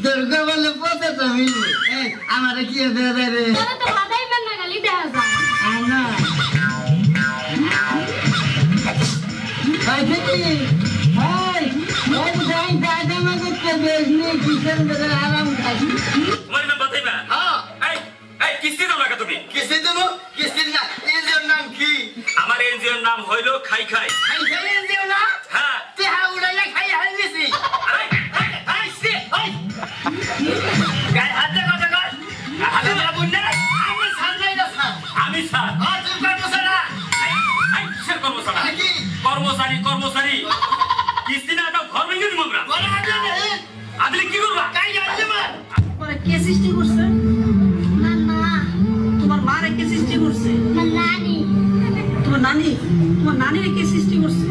দুর্গা বলে পথে তো মিলবে আমার কি রে আরাম খাইছি কিস্তি দাও না তুমি কিস্তি দেবো কিস্তির এনজিওর নাম কি আমার এনজিওর নাম হইলো খাই খাই খাই খাই এনজিও না হ্যাঁ তেহা উড়াইয়া খাই হারিয়েছি গায়ে হাত দে কথা কর হাতে ধরা বুঝলে আমি সামলাই না স্যার আমি স্যার তুই কর্মচারী কিসের কর্মচারী কি কর্মচারী কিস্তি না দাও ঘর ভেঙে দিব আমরা বড় আদলি কি করবা কাই জানলে মা পরে কে সৃষ্টি করছে তোমার মা কে সৃষ্টি করছে তোমার নানির কে সৃষ্টি করছে